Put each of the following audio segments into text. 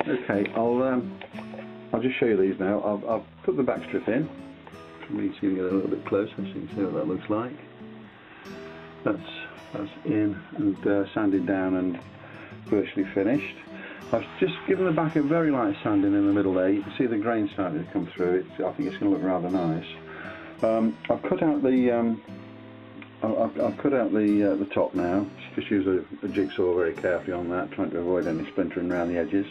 Okay, I'll just show you these now. I've put the back strip in. I'm just going to get a little bit closer so you can see what that looks like. That's in and sanded down and virtually finished. I've just given the back a very light sanding in the middle there. You can see the grain starting to come through. I think it's going to look rather nice. I've cut out the I've cut out the top now. Just use a jigsaw very carefully on that, trying to avoid any splintering around the edges,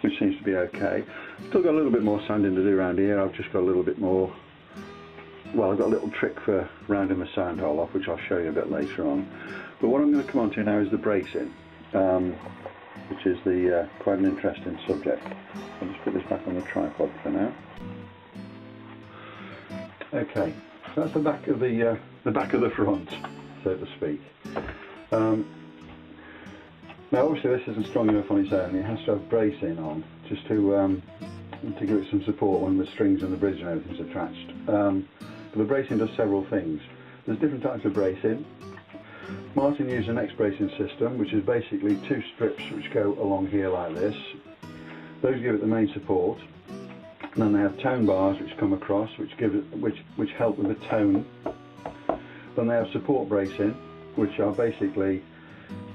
which seems to be okay. Still got a little bit more sanding to do around here. I've just got a little bit more. Well, I've got a little trick for rounding the sound hole off, which I'll show you a bit later on. But what I'm going to come on to now is the bracing, which is quite an interesting subject. I'll just put this back on the tripod for now. Okay, so that's the back of the front, so to speak. Now, obviously, this isn't strong enough on its own. It has to have bracing on just to give it some support when the strings and the bridge and everything's attached. But the bracing does several things. There's different types of bracing. Martin used an X-bracing system, which is basically two strips which go along here like this. Those give it the main support. And then they have tone bars which come across, which help with the tone. Then they have support bracing, which are basically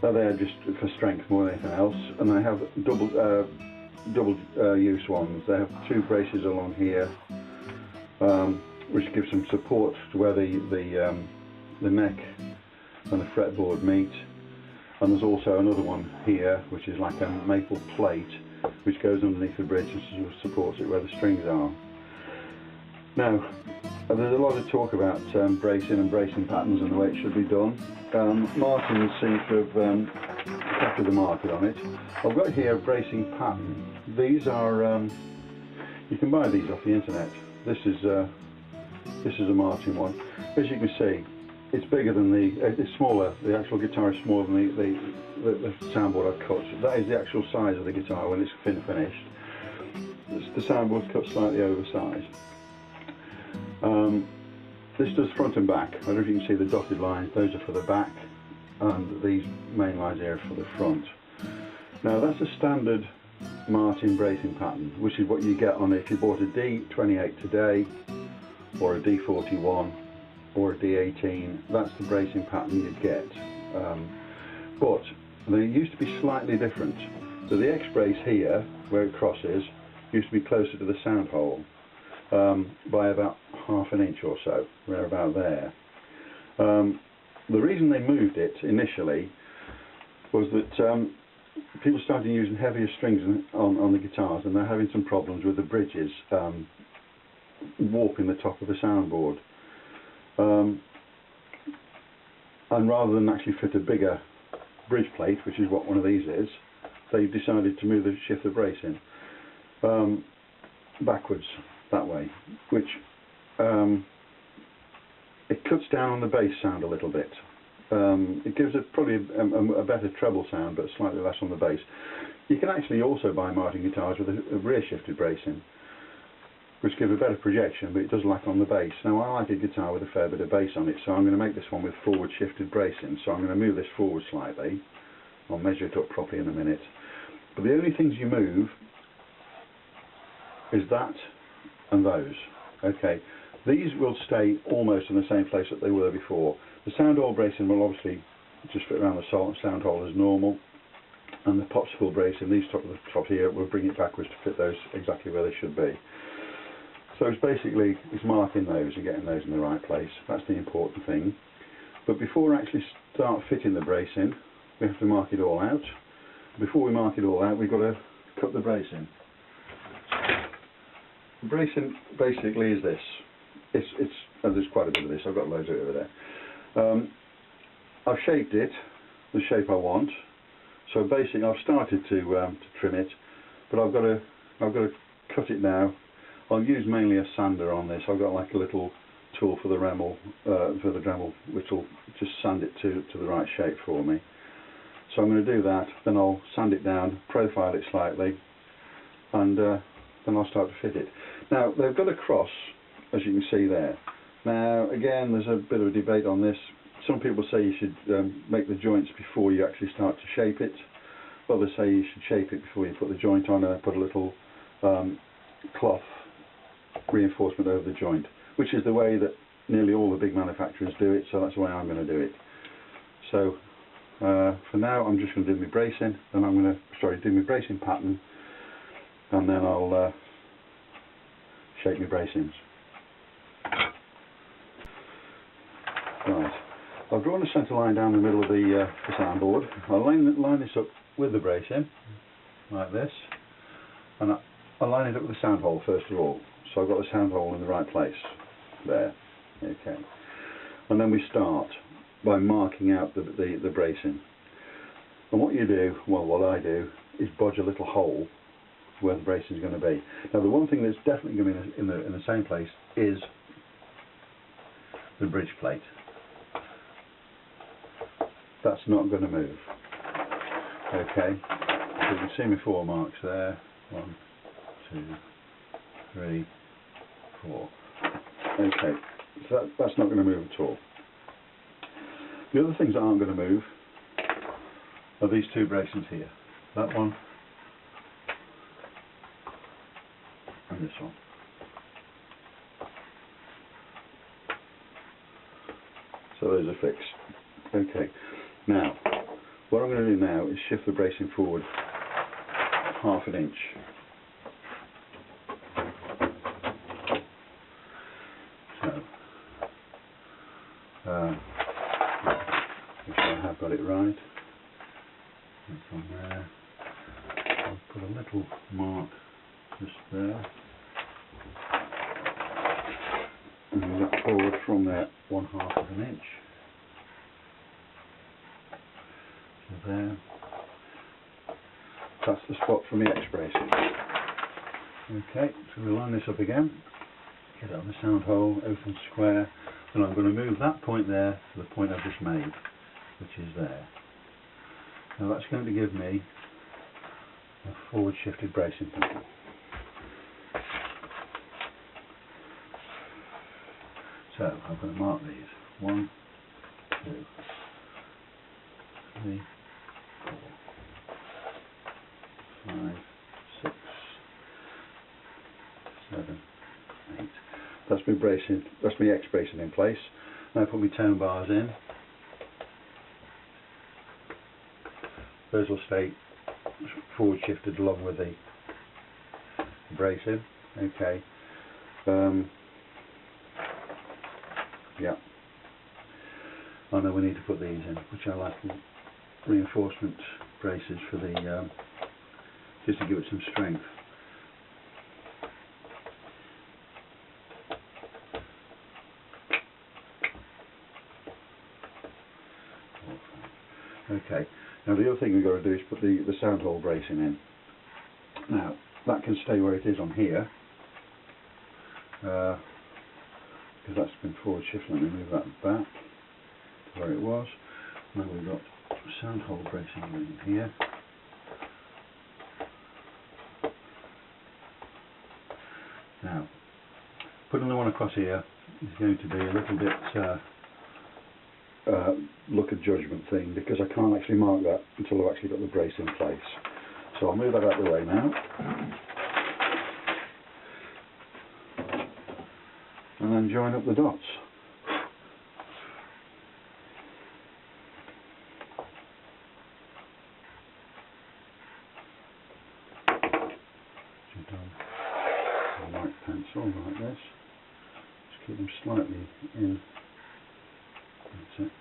they're just for strength more than anything else. And they have double use ones. They have two braces along here, which gives some support to where the neck and the fretboard meet. And there's also another one here, which is like a maple plate, which goes underneath the bridge and supports it where the strings are. Now, there's a lot of talk about bracing and bracing patterns and the way it should be done. Martin seems to have captured the market on it. I've got here a bracing pattern. These are, you can buy these off the internet. This is a Martin one. As you can see, it's bigger than it's smaller. The actual guitar is smaller than the soundboard I've cut. That is the actual size of the guitar when it's finished. The soundboard's cut slightly oversized. This does front and back. I don't know if you can see the dotted lines. Those are for the back, and these main lines here are for the front. Now that's a standard Martin bracing pattern, which is what you get on if you bought a D28 today, or a D41, or a D18. That's the bracing pattern you'd get. But they used to be slightly different. So the X-brace here, where it crosses, used to be closer to the sound hole by about ½ an inch or so. We're about there. The reason they moved it initially was that people started using heavier strings on the guitars, and they're having some problems with the bridges warping the top of the soundboard. And rather than actually fit a bigger bridge plate, which is what one of these is, they decided to shift the bracing backwards that way, which it cuts down on the bass sound a little bit. It gives probably a better treble sound, but slightly less on the bass. You can actually also buy Martin guitars with a rear shifted bracing, which give a better projection, but it does lack on the bass. Now I like a guitar with a fair bit of bass on it, so I'm going to make this one with forward shifted bracing. So I'm going to move this forward slightly. I'll measure it up properly in a minute. But the only things you move is that and those. Okay, these will stay almost in the same place that they were before. The sound hole bracing will obviously just fit around the sound hole as normal, and the popsicle bracing, these top here, will bring it backwards to fit those exactly where they should be. So it's marking those and getting those in the right place. That's the important thing. But before we actually start fitting the bracing, we have to mark it all out. Before we mark it all out, we've got to cut the bracing. The bracing basically is this. There's quite a bit of this. I've got loads of it over there. I've shaped it the shape I want. So basically, I've started to trim it, but I've got to cut it now. I'll use mainly a sander on this. I've got like a little tool for the Dremel, which will just sand it to the right shape for me. So I'm going to do that. Then I'll sand it down, profile it slightly, and then I'll start to fit it. Now they've got a cross, as you can see there. Now again, there's a bit of a debate on this. Some people say you should make the joints before you actually start to shape it. others say you should shape it before you put the joint on, and put a little cloth reinforcement over the joint, which is the way that nearly all the big manufacturers do it, so that's the way I'm going to do it. So for now I'm just going to do my bracing, and I'm going to do my bracing pattern, and then I'll shape my bracings. Right, I've drawn a centre line down the middle of the soundboard. I'll line this up with the bracing, like this, and I'll line it up with the sound hole first of all. So I've got the sound hole in the right place, there, okay. And then we start by marking out the bracing. And what you do, well what I do, is bodge a little hole where the bracing is going to be. Now the one thing that's definitely going to be in the same place is the bridge plate. That's not going to move. Okay, so you can see my 4 marks there. 1, 2, 3, 4. Okay, so that's not going to move at all. The other things that aren't going to move are these 2 bracings here. That one and this one. So those are fixed. Okay, now what I'm going to do now is shift the bracing forward 1/2 inch. So, make sure I have got it right. That's on there. I'll put a little mark just there. And move that forward from there 1/2 inch. So there. That's the spot for the X bracing. Okay, so we'll line this up again. Get it on the sound hole, open square, and I'm going to move that point there to the point I've just made, which is there. Now that's going to give me a forward shifted bracing pattern. So I'm going to mark these. 1, 2, 3, 4, 5, 6, 7, 8. That's my bracing. That's my X bracing in place. Now I put my tone bars in. Those will stay forward shifted along with the bracing. Okay. Yeah. I know we need to put these in, which are like reinforcement braces for the just to give it some strength. Okay. Now the other thing we've got to do is put the sound hole bracing in. Now that can stay where it is on here because that's been forward shifted. Let me move that back to where it was. Now we've got sound hole bracing in here. Now putting the one across here is going to be a little bit look at judgment thing, because I can't actually mark that until I've actually got the brace in place. So I'll move that out of the way now. And then join up the dots. A white pencil like this. Just keep them slightly in. That's it.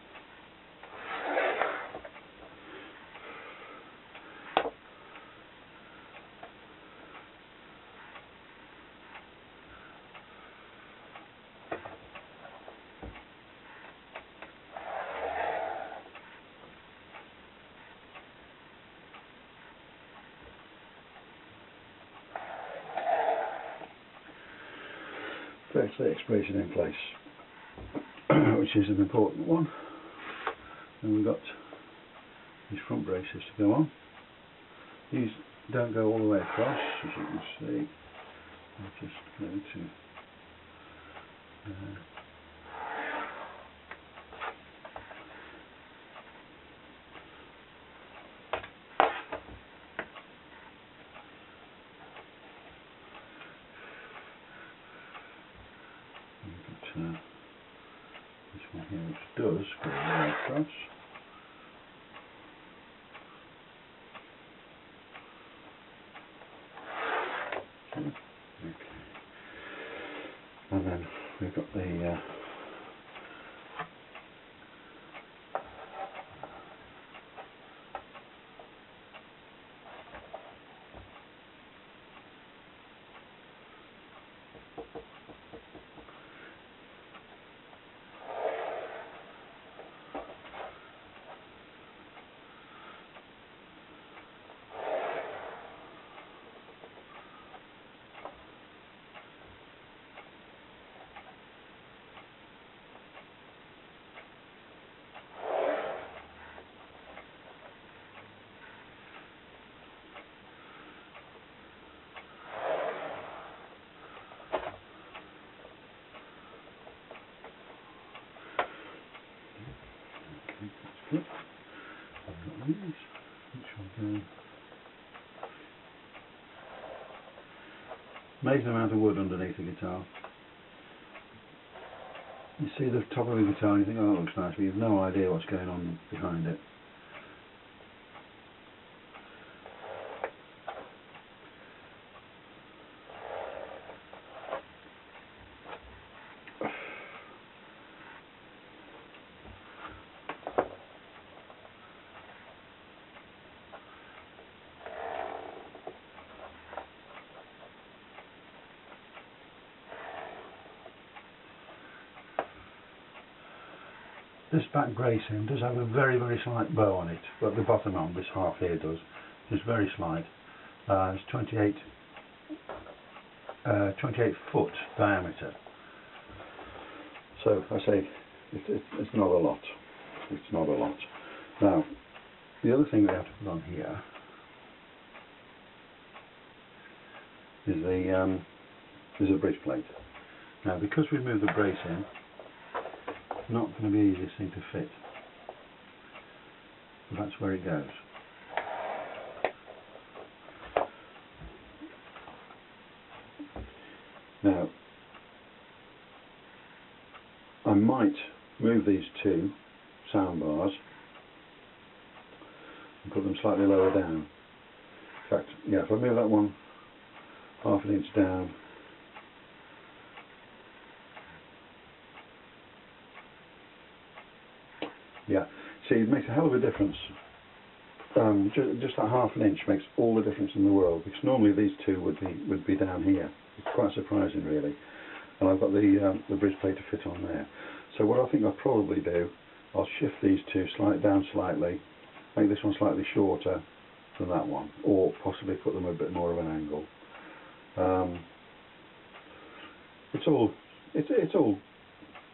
That's the expression in place, which is an important one. And we've got these front braces to go on. These don't go all the way across, as you can see. I'll just go to here which does go right across. Okay. And then we've got the good. I've got these, which will go. Amazing amount of wood underneath the guitar. You see the top of the guitar and you think, oh, that looks nice, but you've no idea what's going on behind it. This back bracing does have a very, very slight bow on it, but the bottom on this half here does. It's very slight. It's 28 foot diameter. So I say it's not a lot. It's not a lot. Now, the other thing we have to put on here is a bridge plate. Now, because we've moved the brace in, not going to be the easiest thing to fit. But that's where it goes. Now, I might move these two sound bars and put them slightly lower down. In fact, yeah, if I move that one half an inch down, yeah, see, it makes a hell of a difference. Just that half an inch makes all the difference in the world, because normally these two would be down here. It's quite surprising, really. And I've got the bridge plate to fit on there. So what I think I'll probably do, I'll shift these two down slightly, make this one slightly shorter than that one, or possibly put them a bit more of an angle. It's all,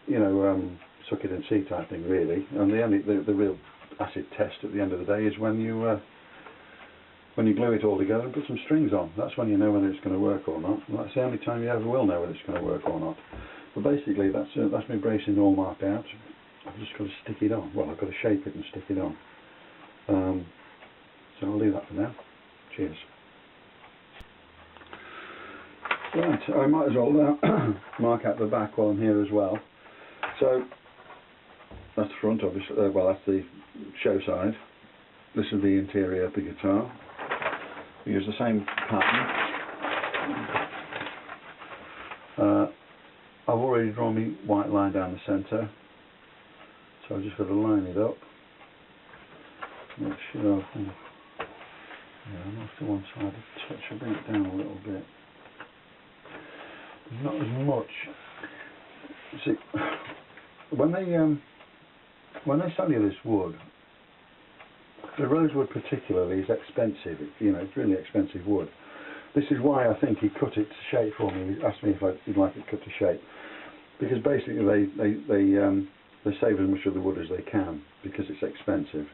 you know, suck it and see type thing, really. And the real acid test at the end of the day is when you glue it all together and put some strings on. That's when you know whether it's going to work or not. And that's the only time you ever will know whether it's going to work or not. But basically, that's my bracing all marked out. I've just got to stick it on. Well, I've got to shape it and stick it on. So I'll leave that for now. Cheers. Right, I might as well mark out the back while I'm here as well. So that's the front, obviously. Well, that's the show side. This is the interior of the guitar. We use the same pattern. I've already drawn my white line down the centre, so I've just got to line it up. Make sure I'm off to one side a touch. I'll bring it down a little bit. Not as much. See, when they sell you this wood, the rosewood particularly is expensive. You know, it's really expensive wood. This is why I think he cut it to shape for me. He asked me if I'd like it cut to shape, because basically they save as much of the wood as they can because it's expensive.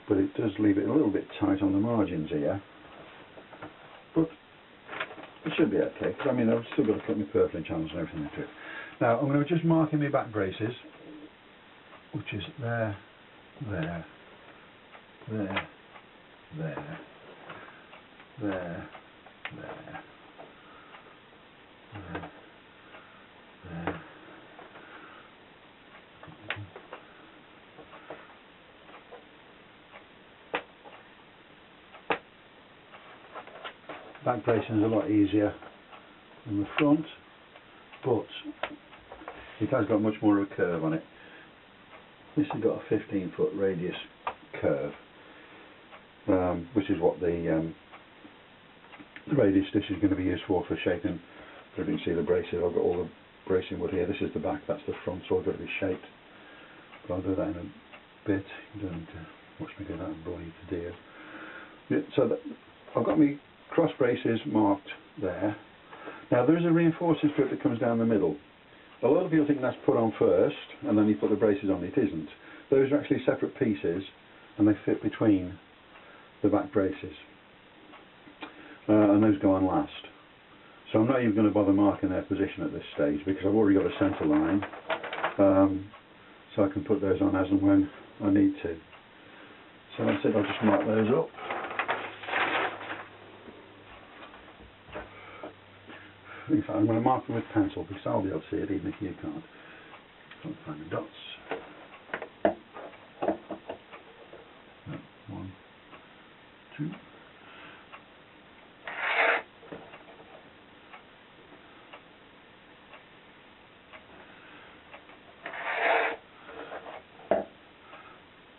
But it does leave it a little bit tight on the margins here. But it should be okay, because I mean I've still got to put my purfling channels and everything into it. Now I'm going to just mark in my back braces, which is there, there, there, there, there, there, there, there. back bracing is a lot easier than the front, but it has got much more of a curve on it. This has got a 15-foot radius curve, which is what the radius stitch is going to be used for shaping. So you can see the braces, I've got all the bracing wood here. This is the back, that's the front, so I've got to be shaped. But I'll do that in a bit. You don't need to watch me do that and bore you to death. Yeah, so I've got my cross braces marked there. Now there is a reinforcing strip that comes down the middle. A lot of people think that's put on first and then you put the braces on. It isn't. Those are actually separate pieces and they fit between the back braces. And those go on last. So I'm not even going to bother marking their position at this stage because I've already got a centre line, so I can put those on as and when I need to. So that's it, I'll just mark those up. In fact, I'm going to mark them with pencil because I'll be able to see it even if you can't. Can't find the dots. 1, 2.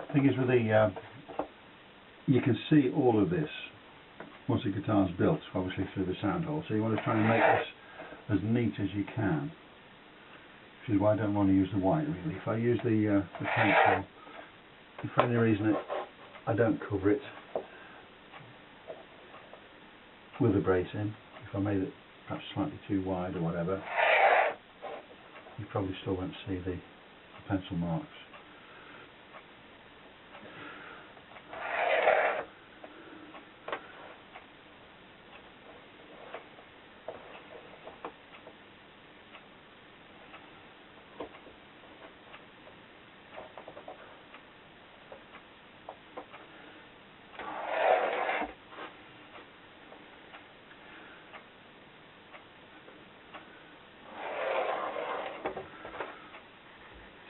The thing is with the, you can see all of this once the guitar's built, obviously through the sound hole, so you want to try and make this as neat as you can, which is why I don't want to use the white really. If I use the pencil, if for any reason I don't cover it with the bracing, if I made it perhaps slightly too wide or whatever, you probably still won't see the pencil marks.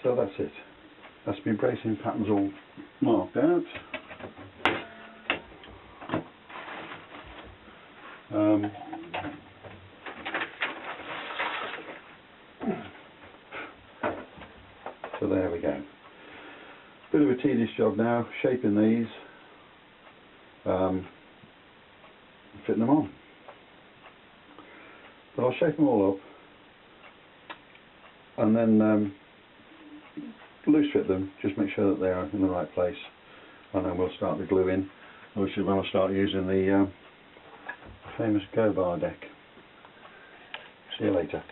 So that's it. That's my bracing patterns all marked out. So there we go. Bit of a tedious job now, shaping these, fitting them on. But I'll shape them all up and then loose fit them, just make sure that they are in the right place, and then we'll start the glue in, which is when I'll start using the famous Go Bar deck. See you later.